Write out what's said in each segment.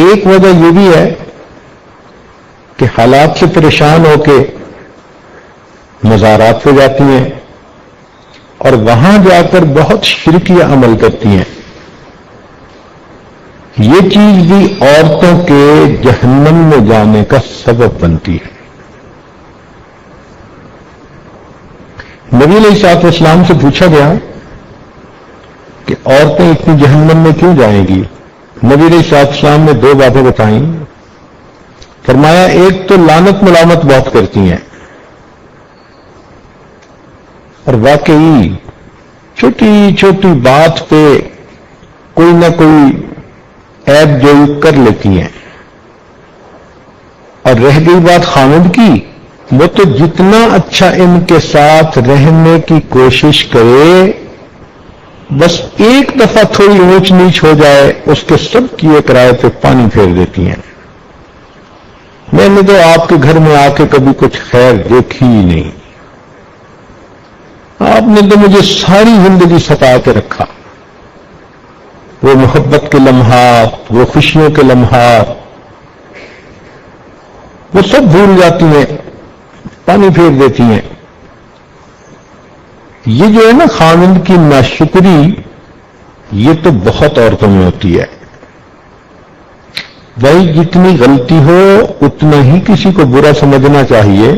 ایک وجہ یہ بھی ہے کہ حالات سے پریشان ہو کے مزارات پہ جاتی ہیں اور وہاں جا کر بہت شرکیہ عمل کرتی ہیں. یہ چیز بھی عورتوں کے جہنم میں جانے کا سبب بنتی ہے. نبی علیہ الصلوۃ والسلام سے پوچھا گیا کہ عورتیں اتنی جہنم میں کیوں جائیں گی؟ نبی علیہ الصلوۃ والسلام نے دو باتیں بتائیں. فرمایا ایک تو لعنت ملامت بہت کرتی ہیں اور واقعی چھوٹی چھوٹی بات پہ کوئی نہ کوئی عیب جوئی کر لیتی ہیں. اور رہ گئی بات خامد کی، وہ تو جتنا اچھا ان کے ساتھ رہنے کی کوشش کرے، بس ایک دفعہ تھوڑی اونچ نیچ ہو جائے اس کے سب کیے کرائے پہ پانی پھیر دیتی ہیں. میں نے تو آپ کے گھر میں آ کے کبھی کچھ خیر دیکھی ہی نہیں. آپ نے تو مجھے ساری زندگی ستا کے رکھا. وہ محبت کے لمحات، وہ خوشیوں کے لمحات، وہ سب بھول جاتی ہیں، پانی پھیر دیتی ہیں. یہ جو ہے نا خاوند کی ناشکری، یہ تو بہت عورتوں میں ہوتی ہے. بھائی جتنی غلطی ہو اتنا ہی کسی کو برا سمجھنا چاہیے.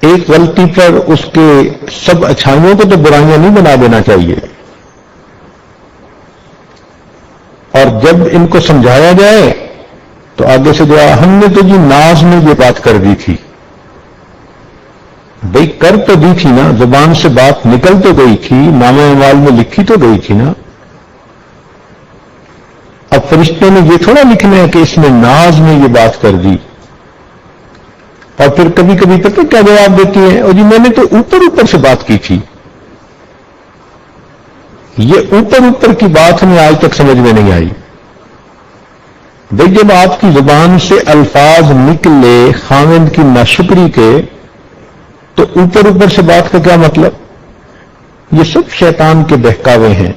ایک غلطی پر اس کے سب اچھائیوں کو تو برائیاں نہیں بنا دینا چاہیے. اور جب ان کو سمجھایا جائے تو آگے سے جو ہم نے تو جی ناز میں یہ بات کر دی تھی. بھئی کر تو دی تھی نا، زبان سے بات نکل تو گئی تھی، نامہ اعمال میں لکھی تو گئی تھی نا. اب فرشتوں نے یہ تھوڑا لکھنا ہے کہ اس نے ناز میں یہ بات کر دی. اور پھر کبھی کبھی پتہ کیا جواب دیتی ہے، اور جی میں نے تو اوپر اوپر سے بات کی تھی. یہ اوپر اوپر کی بات ہمیں آج تک سمجھ میں نہیں آئی. بھئی جب آپ کی زبان سے الفاظ نکلے خاوند کی ناشکری کے، تو اوپر اوپر سے بات کا کیا مطلب؟ یہ سب شیطان کے بہکاوے ہیں.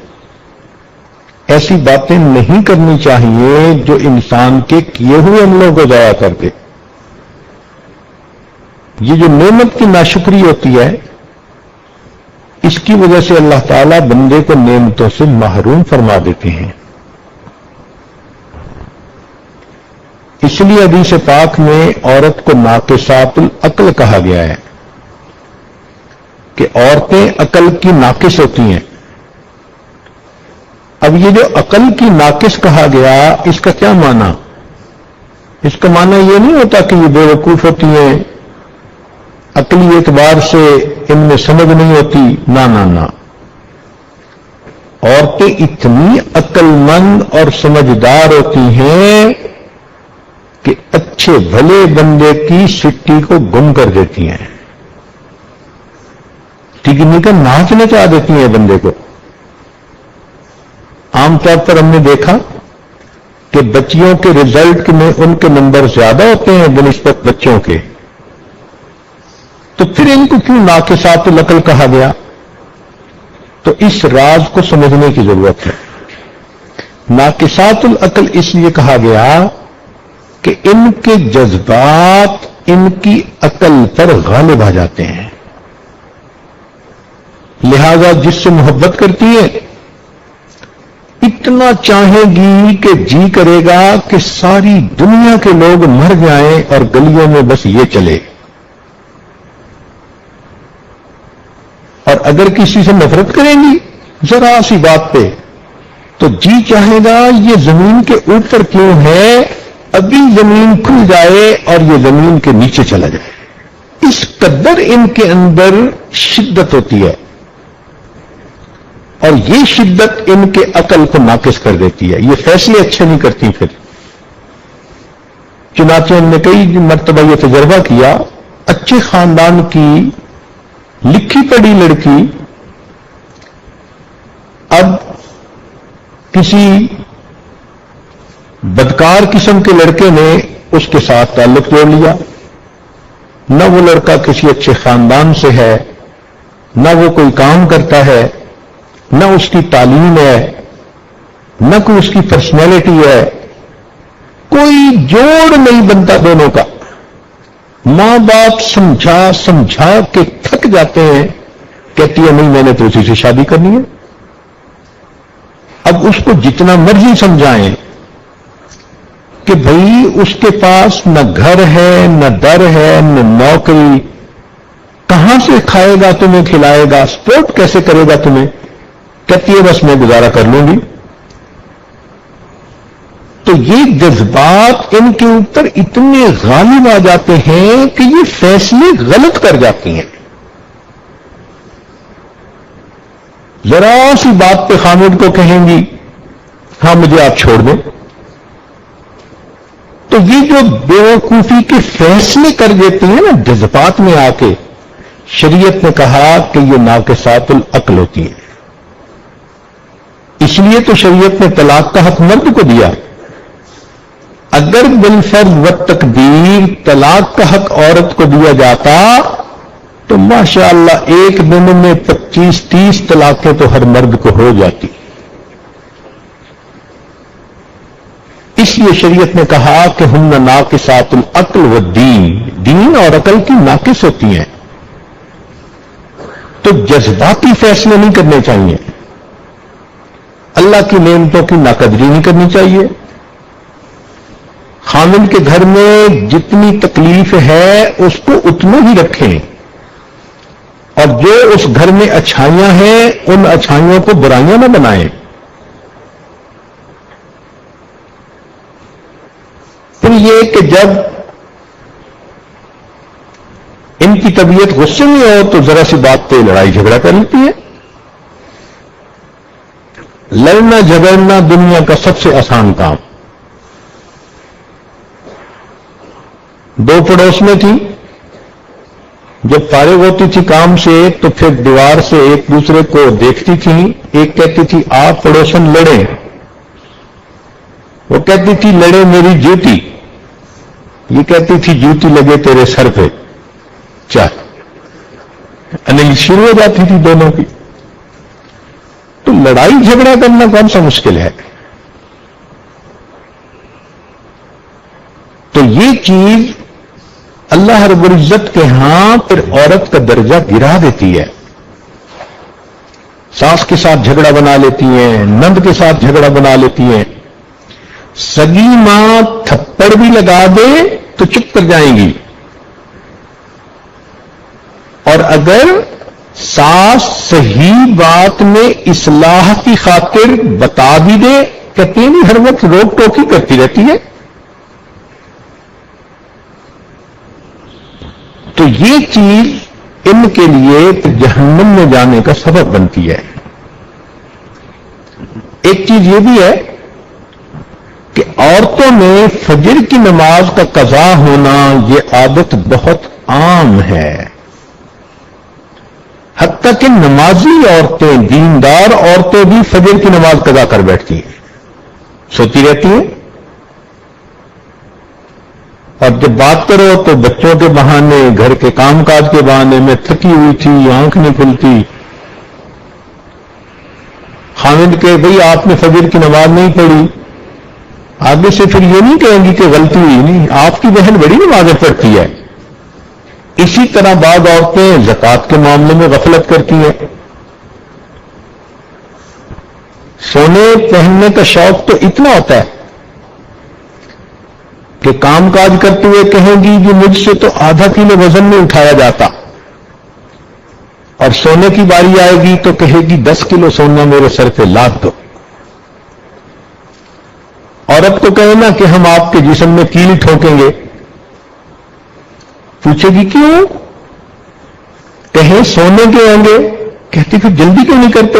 ایسی باتیں نہیں کرنی چاہیے جو انسان کے کیے ہوئے عملوں کو ضائع کر دے. یہ جو نعمت کی ناشکری ہوتی ہے، اس کی وجہ سے اللہ تعالیٰ بندے کو نعمتوں سے محروم فرما دیتے ہیں. اس لیے حدیث پاک میں عورت کو ناقصات العقل کہا گیا ہے کہ عورتیں عقل کی ناقص ہوتی ہیں. اب یہ جو عقل کی ناقص کہا گیا، اس کا کیا معنی؟ اس کا معنی یہ نہیں ہوتا کہ یہ بے وقوف ہوتی ہیں، عقلی اعتبار سے ان میں سمجھ نہیں ہوتی. نہ، عورتیں اتنی عقل مند اور سمجھدار ہوتی ہیں کہ اچھے بھلے بندے کی سٹی کو گم کر دیتی ہیں، ٹگنی کا ناچ نچا دیتی ہیں بندے کو. عام طور پر ہم نے دیکھا کہ بچیوں کے رزلٹ میں ان کے نمبر زیادہ ہوتے ہیں بنسبت بچوں کے. تو پھر ان کو کیوں ناقصات العقل کہا گیا؟ تو اس راز کو سمجھنے کی ضرورت ہے. ناقصات العقل اس لیے کہا گیا کہ ان کے جذبات ان کی عقل پر غالب آ جاتے ہیں. لہذا جس سے محبت کرتی ہے اتنا چاہے گی کہ جی کرے گا کہ ساری دنیا کے لوگ مر جائیں اور گلیوں میں بس یہ چلے. اور اگر کسی سے نفرت کریں گی ذرا سی بات پہ تو جی چاہے گا یہ زمین کے اوپر کیوں ہے، ابھی زمین کھل جائے اور یہ زمین کے نیچے چلا جائے. اس قدر ان کے اندر شدت ہوتی ہے اور یہ شدت ان کے عقل کو ناقص کر دیتی ہے. یہ فیصلے اچھے نہیں کرتی. پھر چنانچہ ہم نے کئی مرتبہ یہ تجربہ کیا، اچھے خاندان کی لکھی پڑھی لڑکی اب کسی بدکار قسم کے لڑکے نے اس کے ساتھ تعلق جوڑ لیا. نہ وہ لڑکا کسی اچھے خاندان سے ہے، نہ وہ کوئی کام کرتا ہے، نہ اس کی تعلیم ہے، نہ کوئی اس کی پرسنالٹی ہے. کوئی جوڑ نہیں بنتا دونوں کا. ماں باپ سمجھا سمجھا کے تھک جاتے ہیں, کہتی ہے نہیں میں نے تو اسی سے شادی کرنی ہے. اب اس کو جتنا مرضی سمجھائیں کہ بھئی اس کے پاس نہ گھر ہے نہ در ہے نہ نوکری, کہاں سے کھائے گا تمہیں کھلائے گا, سپورٹ کیسے کرے گا تمہیں, کہتی ہے بس میں گزارا کر لوں گی. تو یہ جذبات ان کے اوپر اتنے غالب آ جاتے ہیں کہ یہ فیصلے غلط کر جاتی ہیں. ذرا سی بات پہ خامد کو کہیں گی ہاں مجھے آپ چھوڑ دیں, تو یہ جو بیوقوفی کے فیصلے کر دیتے ہیں نا جذبات میں آ کے, شریعت نے کہا کہ یہ ناقصات العقل ہوتی ہے. اس لیے تو شریعت نے طلاق کا حق مرد کو دیا. اگر بالفرض و تقدیر طلاق کا حق عورت کو دیا جاتا تو ماشاءاللہ ایک دن میں 25-30 طلاقیں تو ہر مرد کو ہو جاتی. اس لیے شریعت نے کہا کہ ہم ناقصات العقل والدین, دین اور عقل کی ناقص ہوتی ہیں. تو جذباتی فیصلے نہیں کرنے چاہیے, اللہ کی نعمتوں کی ناقدری نہیں کرنی چاہیے. خامن کے گھر میں جتنی تکلیف ہے اس کو اتنا ہی رکھیں, اور جو اس گھر میں اچھائیاں ہیں ان اچھائیوں کو برائیاں نہ بنائیں. پھر یہ کہ جب ان کی طبیعت غصے میں ہو تو ذرا سی بات پہ لڑائی جھگڑا کر لیتی ہے. لڑنا جھگڑنا دنیا کا سب سے آسان کام. دو پڑوس میں تھی, جب فارغ ہوتی تھی کام سے تو پھر دیوار سے ایک دوسرے کو دیکھتی تھی. ایک کہتی تھی آپ پڑوسن لڑیں, وہ کہتی تھی لڑے میری جوتی, یہ کہتی تھی جوتی لگے تیرے سر پہ. چل انیل شروع ہو جاتی تھی دونوں کی. تو لڑائی جھگڑا کرنا کون سا مشکل ہے. تو یہ چیز اللہ رب العزت کے ہاں پھر عورت کا درجہ گرا دیتی ہے. ساس کے ساتھ جھگڑا بنا لیتی ہیں, نند کے ساتھ جھگڑا بنا لیتی ہیں. سگی ماں تھپڑ بھی لگا دے تو چپ کر جائیں گی, اور اگر ساس صحیح بات میں اصلاح کی خاطر بتا بھی دے, کہتے ہیں ہر وقت روک ٹوکی کرتی رہتی ہے. تو یہ چیز ان کے لیے جہنم میں جانے کا سبب بنتی ہے. ایک چیز یہ بھی ہے کہ عورتوں میں فجر کی نماز کا قضا ہونا یہ عادت بہت عام ہے. حتیٰ کہ نمازی عورتیں, دیندار عورتیں بھی فجر کی نماز قضا کر بیٹھتی ہیں, سوتی رہتی ہیں. اور جب بات کرو تو بچوں کے بہانے, گھر کے کام کاج کے بہانے میں تھکی ہوئی تھی, آنکھ نہیں کھلتی. خامد کہ بھئی آپ نے فجر کی نماز نہیں پڑھی, آگے سے پھر یہ نہیں کہیں گی کہ غلطی ہوئی نہیں, آپ کی بہن بڑی نمازیں پڑھتی ہے. اسی طرح بعض عورتیں زکوٰۃ کے معاملے میں غفلت کرتی ہیں. سونے پہننے کا شوق تو اتنا ہوتا ہے کہ کام کاج کرتے ہوئے کہیں گی کہ مجھ سے تو آدھا کلو وزن نہیں اٹھایا جاتا, اور سونے کی باری آئے گی تو کہے گی 10 کلو سونا میرے سر پہ لاد دو. عورت کو کہے نا کہ ہم آپ کے جسم میں کیل ٹھوکیں گے, پوچھے گی کیوں, کہیں سونے کے ہوں گے, کہتی پھر جلدی کیوں نہیں کرتے.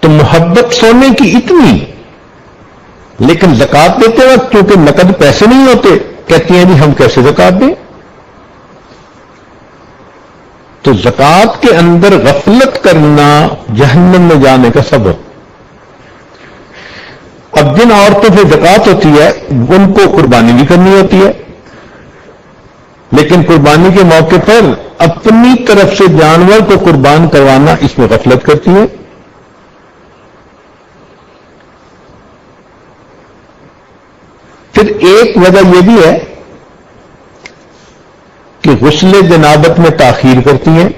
تو محبت سونے کی اتنی, لیکن زکات دیتے وقت کیونکہ نقد پیسے نہیں ہوتے, کہتی ہیں جی ہم کیسے زکات دیں. تو زکات کے اندر غفلت کرنا جہنم میں جانے کا سبب. اب جن عورتوں پہ زکات ہوتی ہے ان کو قربانی بھی کرنی ہوتی ہے, لیکن قربانی کے موقع پر اپنی طرف سے جانور کو قربان کروانا اس میں غفلت کرتی ہے. پھر ایک وجہ یہ بھی ہے کہ غسل جنابت میں تاخیر کرتی ہیں.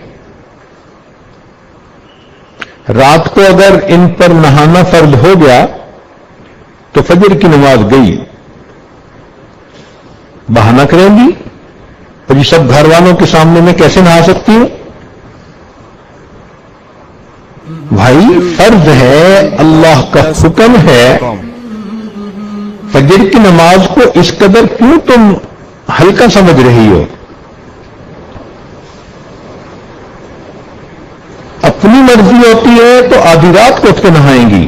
رات کو اگر ان پر نہانا فرض ہو گیا تو فجر کی نماز گئی، بہانہ کریں گی اور یہ سب گھر والوں کے سامنے میں کیسے نہا سکتی ہوں؟ بھائی فرض ہے، اللہ کا حکم ہے. فجر کی نماز کو اس قدر کیوں تم ہلکا سمجھ رہی ہو؟ اپنی مرضی ہوتی ہے تو آدھی رات کو اٹھ کے نہائیں گی،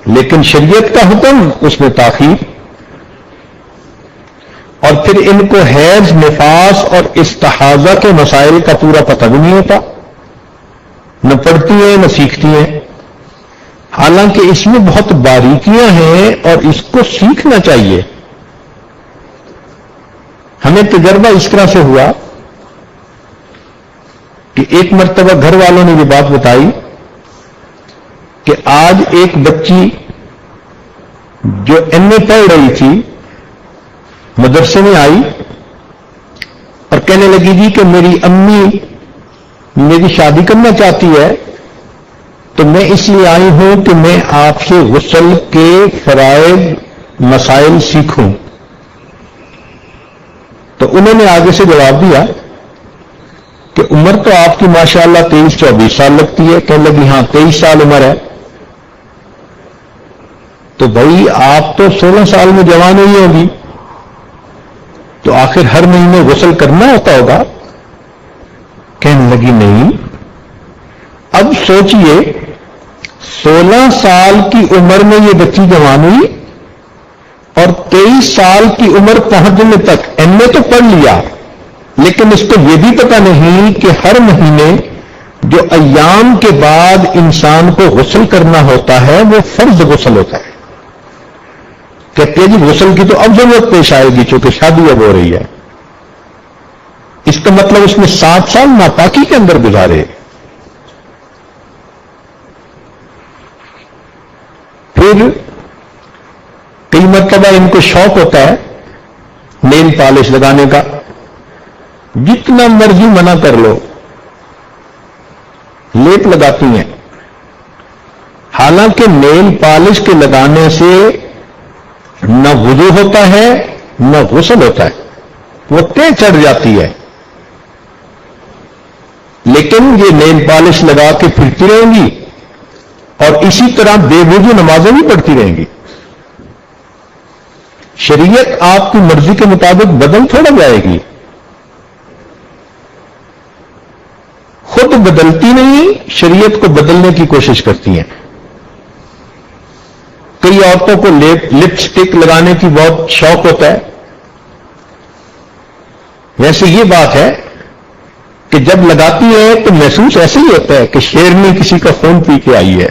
لیکن شریعت کا حکم اس میں تاخیر. اور پھر ان کو حیض، نفاس اور استحاضہ کے مسائل کا پورا پتہ بھی نہیں ہوتا، نہ پڑھتی ہیں نہ سیکھتی ہیں، حالانکہ اس میں بہت باریکیاں ہیں اور اس کو سیکھنا چاہیے. ہمیں تجربہ اس طرح سے ہوا کہ ایک مرتبہ گھر والوں نے یہ بات بتائی کہ آج ایک بچی جو ایم اے پڑھ رہی تھی مدرسے میں آئی اور کہنے لگی جی کہ میری امی میری شادی کرنا چاہتی ہے، تو میں اس لیے آئی ہوں کہ میں آپ سے غسل کے فرائض مسائل سیکھوں. تو انہوں نے آگے سے جواب دیا کہ عمر تو آپ کی ماشاءاللہ 23-24 سال لگتی ہے. کہنے لگی ہاں 23 سال عمر ہے. تو بھائی آپ تو 16 سال میں جوان ہوئی ہوگی، تو آخر ہر مہینے غسل کرنا ہوتا ہوگا. کہنے لگی نہیں. اب سوچئے 16 سال کی عمر میں یہ بچی جوان ہوئی اور 23 سال کی عمر پہنچنے تک ایم اے تو پڑھ لیا، لیکن اس کو یہ بھی پتہ نہیں کہ ہر مہینے جو ایام کے بعد انسان کو غسل کرنا ہوتا ہے وہ فرض غسل ہوتا ہے. کہتے ہیں جی غسل کی تو اب ضرورت پیش آئے گی چونکہ شادی اب ہو رہی ہے. اس کا مطلب اس نے 7 سال ناپاکی کے اندر گزارے. پھر کئی مرتبہ ان کو شوق ہوتا ہے نیل پالش لگانے کا، جتنا مرضی منع کر لو لیپ لگاتی ہیں. حالانکہ نیل پالش کے لگانے سے نہ وضو ہوتا ہے نہ غسل ہوتا ہے، وہ تہ چڑھ جاتی ہے. لیکن یہ نیل پالش لگا کے پھرتی رہیں گی اور اسی طرح بے وضو نمازیں بھی پڑھتی رہیں گی. شریعت آپ کی مرضی کے مطابق بدل تھوڑا جائے گی، خود بدلتی نہیں، شریعت کو بدلنے کی کوشش کرتی ہیں. کئی عورتوں کو لپسٹک لگانے کی بہت شوق ہوتا ہے. ویسے یہ بات ہے کہ جب لگاتی ہے تو محسوس ایسے ہی ہوتا ہے کہ شیرنی کسی کا خون پی کے آئی ہے.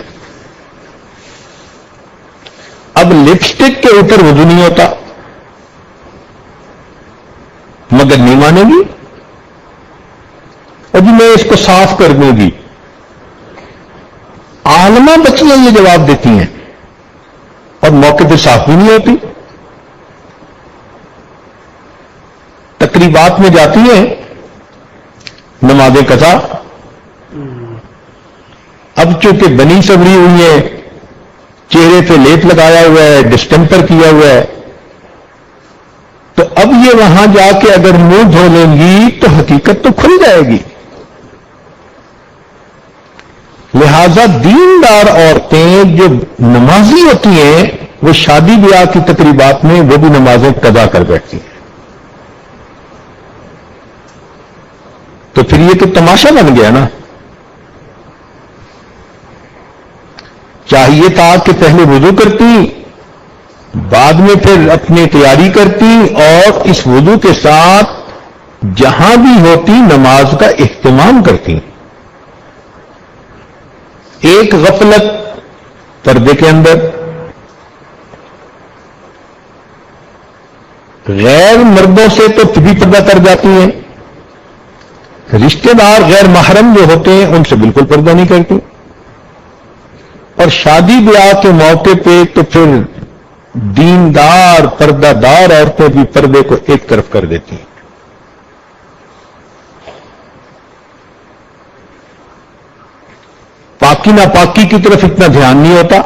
اب لپسٹک کے اوپر وضو نہیں ہوتا، مگر نہیں مانے گی اور جی میں اس کو صاف کر دوں گی. عالمہ بچیاں یہ جواب دیتی ہیں اور موقع پہ صاف بھی نہیں ہوتی. تقریبات میں جاتی ہیں نمازیں قضا. اب چونکہ بنی سبری ہوئی ہے، چہرے پہ لیپ لگایا ہوا ہے، ڈسٹمپر کیا ہوا ہے، تو اب یہ وہاں جا کے اگر منہ دھو لیں گی تو حقیقت تو کھل جائے گی. لہذا دیندار عورتیں جو نمازی ہوتی ہیں وہ شادی بیاہ کی تقریبات میں وہ بھی نمازیں قضا کر بیٹھتی ہیں. تو پھر یہ تو تماشا بن گیا نا. چاہیے تھا کہ پہلے وضو کرتی، بعد میں پھر اپنی تیاری کرتی اور اس وضو کے ساتھ جہاں بھی ہوتی نماز کا اہتمام کرتی. ایک غفلت پردے کے اندر، غیر مردوں سے تو بھی پردہ کر جاتی ہیں، رشتہ دار غیر محرم جو ہوتے ہیں ان سے بالکل پردہ نہیں کرتی، اور شادی بیاہ کے موقع پہ تو پھر دیندار پردہ دار عورتیں بھی پردے کو ایک طرف کر دیتی ہیں. پاکی ناپاکی کی طرف اتنا دھیان نہیں ہوتا.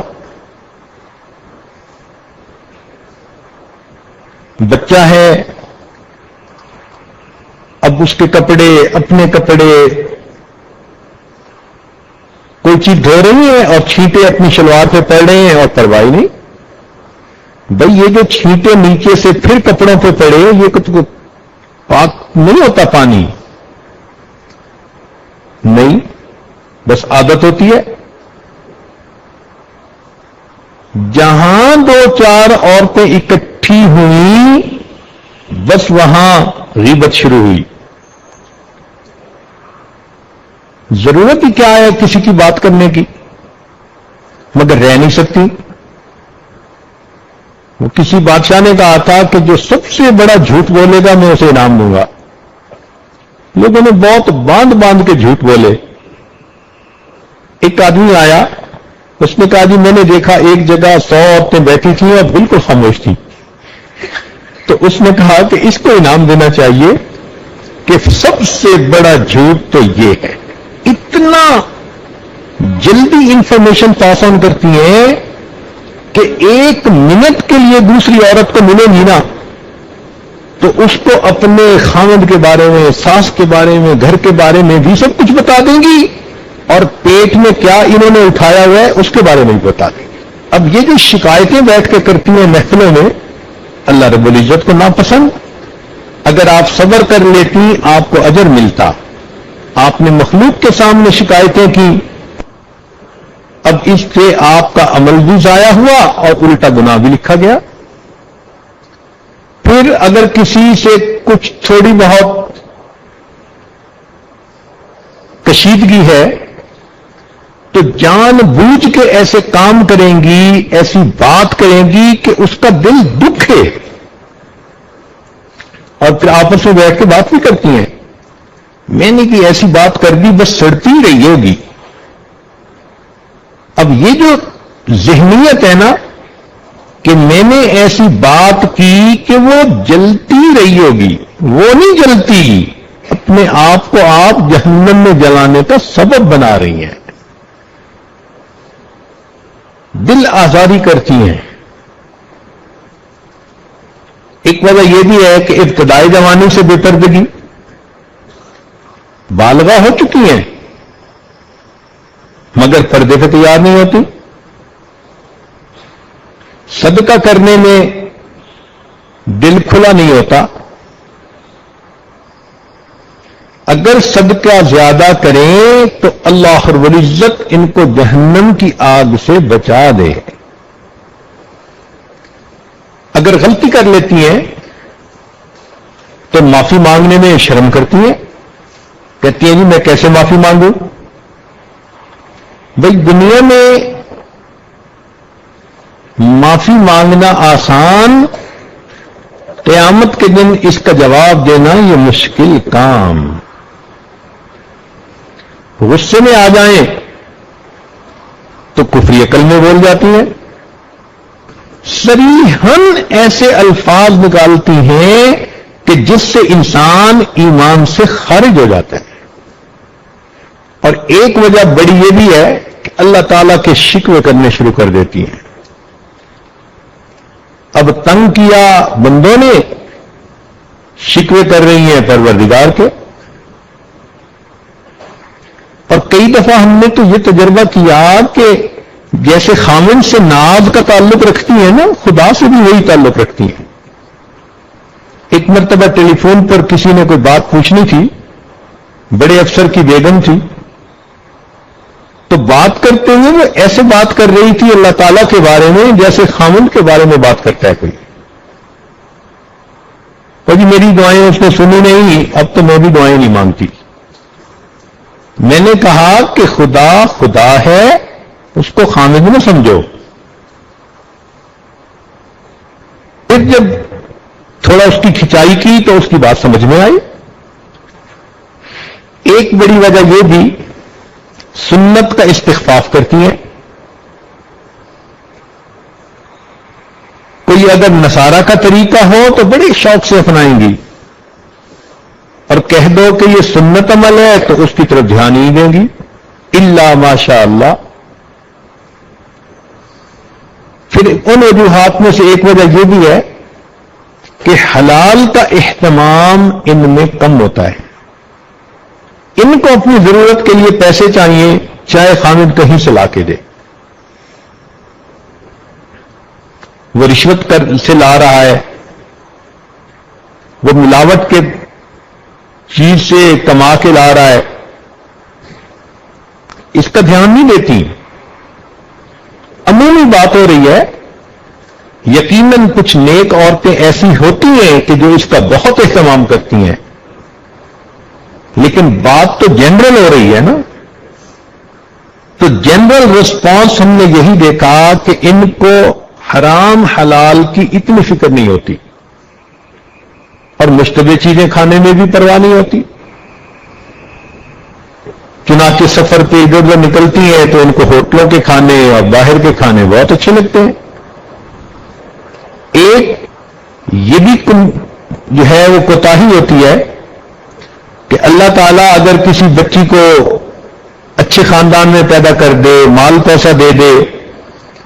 بچہ ہے، اب اس کے کپڑے، اپنے کپڑے، کوئی چیز دھو رہی ہے اور چھینٹے اپنی شلوار پہ پڑ رہے ہیں اور پرواہ نہیں. بھئی یہ جو چھینٹے نیچے سے پھر کپڑوں پہ پڑے، یہ کچھ پاک نہیں ہوتا پانی، نہیں، بس عادت ہوتی ہے. جہاں دو چار عورتیں اکٹھی ہوئیں بس وہاں غیبت شروع ہوئی. ضرورت ہی کیا ہے کسی کی بات کرنے کی، مگر رہ نہیں سکتی. وہ کسی بادشاہ نے کہا تھا کہ جو سب سے بڑا جھوٹ بولے گا میں اسے انعام دوں گا. لوگوں نے بہت باندھ باندھ کے جھوٹ بولے. ایک آدمی آیا، اس نے کہا جی میں نے دیکھا ایک جگہ 100 عورتیں بیٹھی تھیں اور بالکل خاموش تھیں. تو اس نے کہا کہ اس کو انعام دینا چاہیے کہ سب سے بڑا جھوٹ تو یہ ہے، اتنا جلدی انفارمیشن پاس آن کرتی ہیں کہ ایک منٹ کے لیے دوسری عورت کو ملے گی نا تو اس کو اپنے خاوند کے بارے میں، ساس کے بارے میں، گھر کے بارے میں بھی سب کچھ بتا دیں گی، اور پیٹ میں کیا انہوں نے اٹھایا ہوا ہے اس کے بارے میں بھی بتا دیں گی. اب یہ جو شکایتیں بیٹھ کے کرتی ہیں محفلوں میں، اللہ رب العزت کو ناپسند. اگر آپ صبر کر لیتی آپ کو اجر ملتا. آپ نے مخلوق کے سامنے شکایتیں کی، اب اس سے آپ کا عمل بھی ضائع ہوا اور الٹا گناہ بھی لکھا گیا. پھر اگر کسی سے کچھ تھوڑی بہت کشیدگی ہے تو جان بوجھ کے ایسے کام کریں گی، ایسی بات کریں گی کہ اس کا دل دکھے، اور پھر آپس میں بیٹھ کے بات بھی کرتی ہیں. میں نے کہ ایسی بات کر دی بس سڑتی رہی ہوگی. اب یہ جو ذہنیت ہے نا کہ میں نے ایسی بات کی کہ وہ جلتی رہی ہوگی، وہ نہیں جلتی، اپنے آپ کو آپ جہنم میں جلانے کا سبب بنا رہی ہیں. دل آزاری کرتی ہیں. ایک وجہ یہ بھی ہے کہ ابتدائی جوانی سے بے پردگی، بالغہ ہو چکی ہیں مگر پردے پہ تیار نہیں ہوتی. صدقہ کرنے میں دل کھلا نہیں ہوتا. اگر صدقہ زیادہ کریں تو اللہ رب العزت ان کو جہنم کی آگ سے بچا دے. اگر غلطی کر لیتی ہیں تو معافی مانگنے میں شرم کرتی ہیں، کہتی ہیں جی میں کیسے معافی مانگوں. بھئی دنیا میں معافی مانگنا آسان، قیامت کے دن اس کا جواب دینا یہ مشکل کام. غصے میں آ جائیں تو کفری عقل میں بول جاتی ہیں، صریحاً ایسے الفاظ نکالتی ہیں کہ جس سے انسان ایمان سے خارج ہو جاتا ہے. اور ایک وجہ بڑی یہ بھی ہے کہ اللہ تعالیٰ کے شکوے کرنے شروع کر دیتی ہیں. اب تنگ کیا بندوں نے، شکوے کر رہی ہیں پروردگار کے. اور کئی دفعہ ہم نے تو یہ تجربہ کیا کہ جیسے خامن سے ناز کا تعلق رکھتی ہیں نا، خدا سے بھی وہی تعلق رکھتی ہیں. ایک مرتبہ ٹیلی فون پر کسی نے کوئی بات پوچھنی تھی، بڑے افسر کی بیگم تھی، تو بات کرتے ہوئے وہ ایسے بات کر رہی تھی اللہ تعالیٰ کے بارے میں جیسے خامن کے بارے میں بات کرتا ہے کوئی. اور جی میری دعائیں اس نے سنی نہیں، اب تو میں بھی دعائیں نہیں مانگتی. میں نے کہا کہ خدا خدا ہے، اس کو خامد نہ سمجھو. پھر جب تھوڑا اس کی کھچائی کی تو اس کی بات سمجھ میں آئی. ایک بڑی وجہ یہ بھی سنت کا استخفاف کرتی ہیں. کوئی اگر نصارہ کا طریقہ ہو تو بڑے شوق سے اپنائیں گی، اور کہہ دو کہ یہ سنت عمل ہے تو اس کی طرف دھیان ہی دیں گی، الا ماشاء اللہ۔ پھر ان وجوہات میں سے ایک وجہ یہ بھی ہے کہ حلال کا اہتمام ان میں کم ہوتا ہے، ان کو اپنی ضرورت کے لیے پیسے چاہیے، چاہے خامد کہیں سے لا کے دے، وہ رشوت سے لا رہا ہے، وہ ملاوٹ کے چیز سے کما کے لا رہا ہے، اس کا دھیان نہیں دیتی۔ عمومی بات ہو رہی ہے، یقیناً کچھ نیک عورتیں ایسی ہوتی ہیں کہ جو اس کا بہت اہتمام کرتی ہیں، لیکن بات تو جنرل ہو رہی ہے نا، تو جنرل رسپانس ہم نے یہی دیکھا کہ ان کو حرام حلال کی اتنی فکر نہیں ہوتی، اور مشتبہ چیزیں کھانے میں بھی پرواہ نہیں ہوتی۔ چنانچہ سفر پہ ادھر ادھر نکلتی ہیں تو ان کو ہوٹلوں کے کھانے اور باہر کے کھانے بہت اچھے لگتے ہیں۔ ایک یہ بھی جو ہے وہ کوتاہی ہوتی ہے کہ اللہ تعالیٰ اگر کسی بچی کو اچھے خاندان میں پیدا کر دے، مال پیسہ دے دے،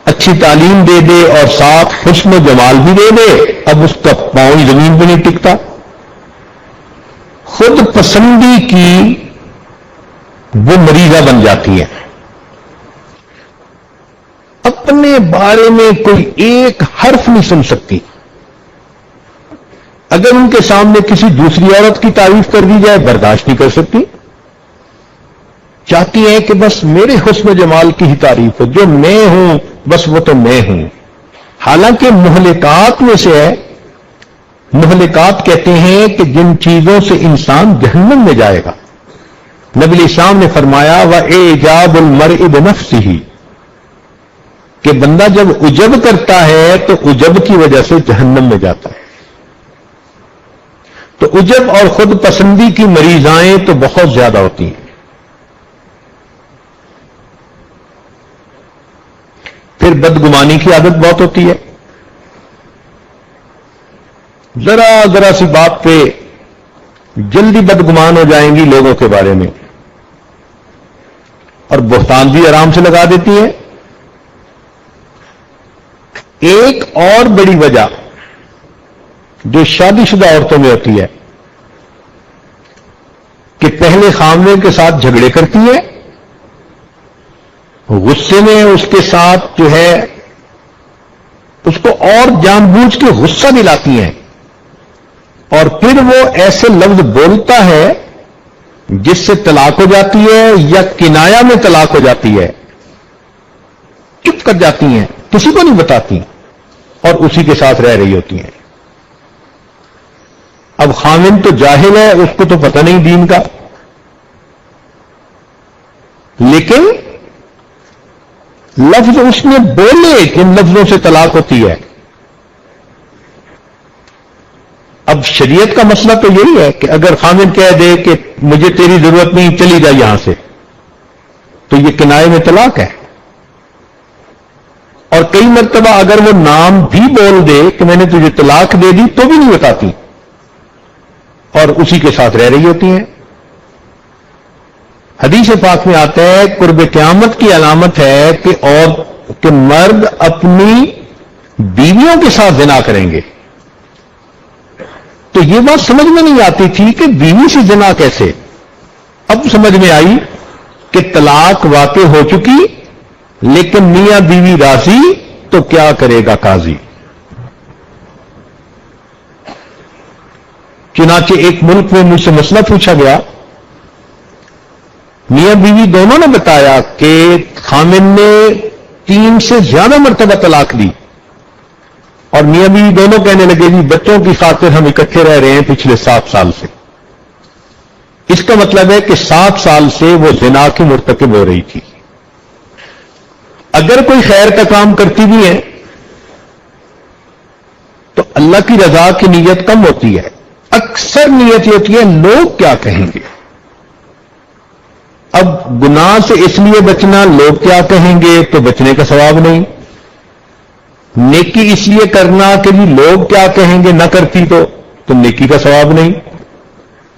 اچھی تعلیم دے دے اور ساتھ حسن و جمال بھی دے دے، اب اس کا پاؤں زمین پہ نہیں ٹکتا۔ خود پسندی کی وہ مریضہ بن جاتی ہے، اپنے بارے میں کوئی ایک حرف نہیں سن سکتی۔ اگر ان کے سامنے کسی دوسری عورت کی تعریف کر دی جائے برداشت نہیں کر سکتی، چاہتی ہیں کہ بس میرے حسن و جمال کی ہی تعریف ہو، جو میں ہوں بس وہ تو میں ہوں۔ حالانکہ مہلکات میں سے ہے، مہلکات کہتے ہیں کہ جن چیزوں سے انسان جہنم میں جائے گا۔ نبی علیہ السلام نے فرمایا وَإِعْجَابُ الْمَرْءِ بِنَفْسِهِ، کہ بندہ جب عجب کرتا ہے تو عجب کی وجہ سے جہنم میں جاتا ہے۔ تو عجب اور خود پسندی کی مریضائیں تو بہت زیادہ ہوتی ہیں۔ پھر بدگمانی کی عادت بہت ہوتی ہے، ذرا ذرا سی بات پہ جلدی بدگمان ہو جائیں گی لوگوں کے بارے میں، اور بہتان بھی آرام سے لگا دیتی ہیں۔ ایک اور بڑی وجہ جو شادی شدہ عورتوں میں ہوتی ہے کہ پہلے خامنے کے ساتھ جھگڑے کرتی ہے، غصے میں اس کے ساتھ جو ہے اس کو اور جان بوجھ کے غصہ دلاتی ہیں، اور پھر وہ ایسے لفظ بولتا ہے جس سے طلاق ہو جاتی ہے یا کنایا میں طلاق ہو جاتی ہے، چپ کر جاتی ہیں، کسی کو نہیں بتاتی، اور اسی کے ساتھ رہ رہی ہوتی ہیں۔ اب خامن تو جاہل ہے، اس کو تو پتہ نہیں دین کا، لیکن لفظ اس نے بولے جن لفظوں سے طلاق ہوتی ہے۔ اب شریعت کا مسئلہ تو یہی ہے کہ اگر خامن کہہ دے کہ مجھے تیری ضرورت نہیں، چلی جا یہاں سے، تو یہ کنائے میں طلاق ہے۔ اور کئی مرتبہ اگر وہ نام بھی بول دے کہ میں نے تجھے طلاق دے دی تو بھی نہیں بتاتی، اور اسی کے ساتھ رہ رہی ہوتی ہیں۔ حدیث پاک میں آتا ہے قرب قیامت کی علامت ہے کہ مرد اپنی بیویوں کے ساتھ زنا کریں گے۔ تو یہ بات سمجھ میں نہیں آتی تھی کہ بیوی سے زنا کیسے، اب سمجھ میں آئی کہ طلاق واقع ہو چکی، لیکن میاں بیوی راضی تو کیا کرے گا قاضی۔ چنانچہ ایک ملک میں مجھ سے مسئلہ پوچھا گیا، میاں بیوی دونوں نے بتایا کہ خامن نے 3 سے زیادہ مرتبہ طلاق دی، اور میاں بیوی دونوں کہنے لگے جی بچوں کی خاطر ہم اکٹھے رہ رہے ہیں پچھلے 7 سال سے۔ اس کا مطلب ہے کہ 7 سال سے وہ زنا کی مرتکب ہو رہی تھی۔ اگر کوئی خیر کا کام کرتی بھی ہے تو اللہ کی رضا کی نیت کم ہوتی ہے، اکثر نیت یہ ہوتی ہے لوگ کیا کہیں گے۔ اب گناہ سے اس لیے بچنا، لوگ کیا کہیں گے تو بچنے کا ثواب نہیں، نیکی اس لیے کرنا کہ جی لوگ کیا کہیں گے، نہ کرتی تو نیکی کا ثواب نہیں،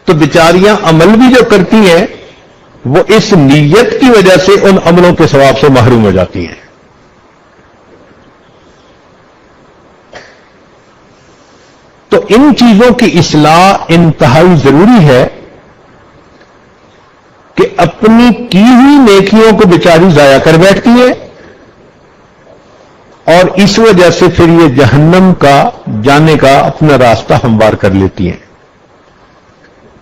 تو بیچاریاں عمل بھی جو کرتی ہیں وہ اس نیت کی وجہ سے ان عملوں کے ثواب سے محروم ہو جاتی ہیں۔ تو ان چیزوں کی اصلاح انتہائی ضروری ہے کہ اپنی کی ہوئی نیکیوں کو بیچاری ضائع کر بیٹھتی ہے اور اس وجہ سے پھر یہ جہنم کا جانے کا اپنا راستہ ہموار کر لیتی ہیں۔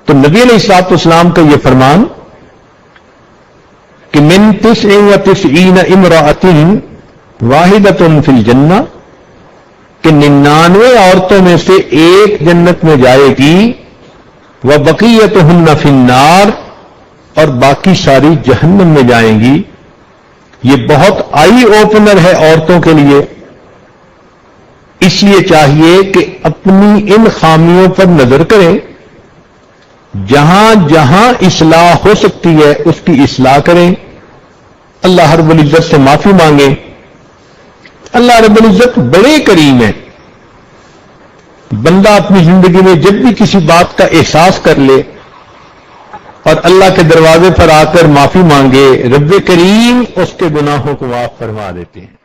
تو نبی علیہ الصلوۃ والسلام کا یہ فرمان کہ من 99 امرأۃ واحدۃ فی الجنہ، کہ 99 عورتوں میں سے ایک جنت میں جائے گی، وبقیتہن فی النار، اور باقی ساری جہنم میں جائیں گی۔ یہ بہت آئی اوپنر ہے عورتوں کے لیے، اس لیے چاہیے کہ اپنی ان خامیوں پر نظر کریں، جہاں جہاں اصلاح ہو سکتی ہے اس کی اصلاح کریں، اللہ رب العزت سے معافی مانگیں۔ اللہ رب العزت بڑے کریم ہے، بندہ اپنی زندگی میں جب بھی کسی بات کا احساس کر لے اور اللہ کے دروازے پر آ کر معافی مانگے، رب کریم اس کے گناہوں کو معاف فرما دیتے ہیں۔